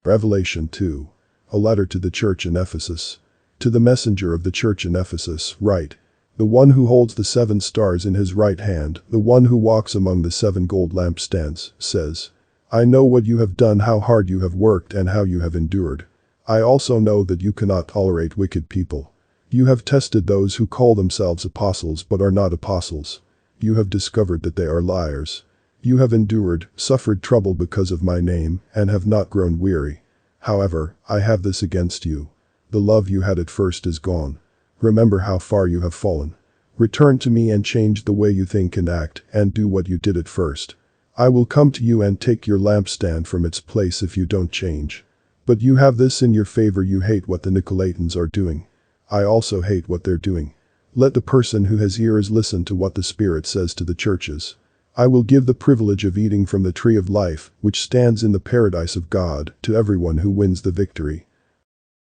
Revelation 2. A letter to the church in Ephesus. To the messenger of the church in Ephesus, write. The one who holds the 7 stars in his right hand, the one who walks among the 7 gold lampstands, says, I know what you have done, how hard you have worked and how you have endured. I also know that you cannot tolerate wicked people. You have tested those who call themselves apostles but are not apostles. You have discovered that they are liars. You have endured, suffered trouble because of my name, and have not grown weary. However, I have this against you. The love you had at first is gone. Remember how far you have fallen. Return to me and change the way you think and act, and do what you did at first. I will come to you and take your lampstand from its place if you don't change. But you have this in your favor: you hate what the Nicolaitans are doing. I also hate what they're doing. Let the person who has ears listen to what the Spirit says to the churches. I will give the privilege of eating from the tree of life, which stands in the paradise of God, to everyone who wins the victory.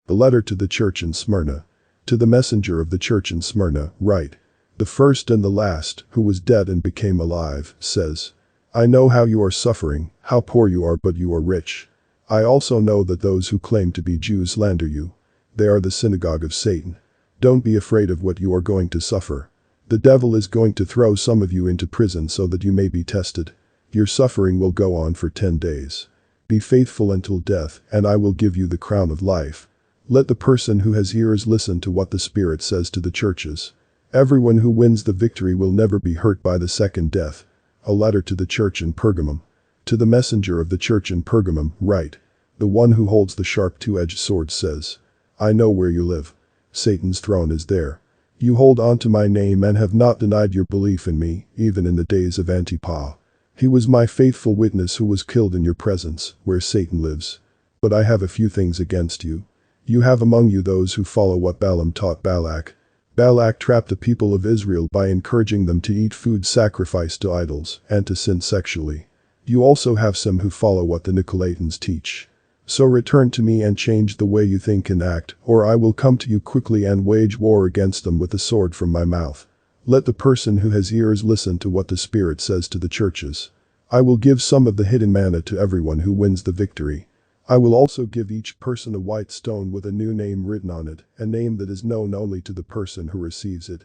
The letter to the church in Smyrna. To the messenger of the church in Smyrna, write. The first and the last, who was dead and became alive, says, I know how you are suffering, how poor you are, but you are rich. I also know that those who claim to be Jews slander you. They are the synagogue of Satan. Don't be afraid of what you are going to suffer. The devil is going to throw some of you into prison so that you may be tested. Your suffering will go on for 10 days. Be faithful until death, and I will give you the crown of life. Let the person who has ears listen to what the Spirit says to the churches. Everyone who wins the victory will never be hurt by the second death. A letter to the church in Pergamum. To the messenger of the church in Pergamum, write. The one who holds the sharp 2-edged sword says, I know where you live. Satan's throne is there. You hold on to my name and have not denied your belief in me, even in the days of Antipas. He was my faithful witness who was killed in your presence, where Satan lives. But I have a few things against you. You have among you those who follow what Balaam taught Balak. Balak trapped the people of Israel by encouraging them to eat food sacrificed to idols and to sin sexually. You also have some who follow what the Nicolaitans teach. So return to me and change the way you think and act, or I will come to you quickly and wage war against them with a sword from my mouth. Let the person who has ears listen to what the Spirit says to the churches. I will give some of the hidden manna to everyone who wins the victory. I will also give each person a white stone with a new name written on it, a name that is known only to the person who receives it.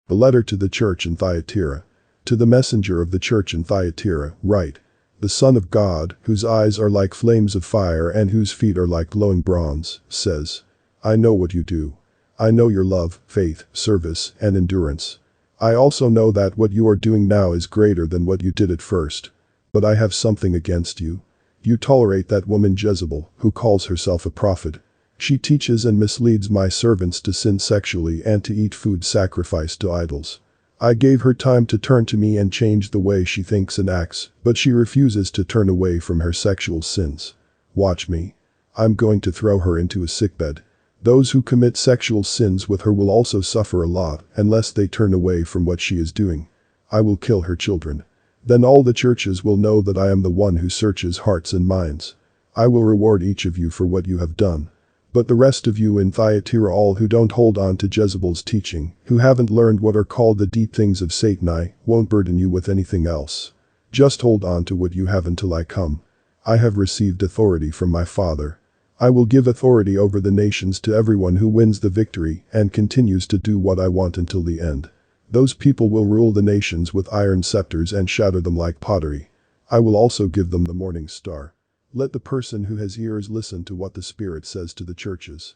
The letter to the church in Thyatira. To the messenger of the church in Thyatira, write. The Son of God, whose eyes are like flames of fire and whose feet are like glowing bronze, says, I know what you do. I know your love, faith, service, and endurance. I also know that what you are doing now is greater than what you did at first. But I have something against you. You tolerate that woman Jezebel, who calls herself a prophet. She teaches and misleads my servants to sin sexually and to eat food sacrificed to idols. I gave her time to turn to me and change the way she thinks and acts, but she refuses to turn away from her sexual sins. Watch me. I'm going to throw her into a sickbed. Those who commit sexual sins with her will also suffer a lot unless they turn away from what she is doing. I will kill her children. Then all the churches will know that I am the one who searches hearts and minds. I will reward each of you for what you have done. But the rest of you in Thyatira, all who don't hold on to Jezebel's teaching, who haven't learned what are called the deep things of Satan, I won't burden you with anything else. Just hold on to what you have until I come. I have received authority from my Father. I will give authority over the nations to everyone who wins the victory and continues to do what I want until the end. Those people will rule the nations with iron scepters and shatter them like pottery. I will also give them the morning star. Let the person who has ears listen to what the Spirit says to the churches.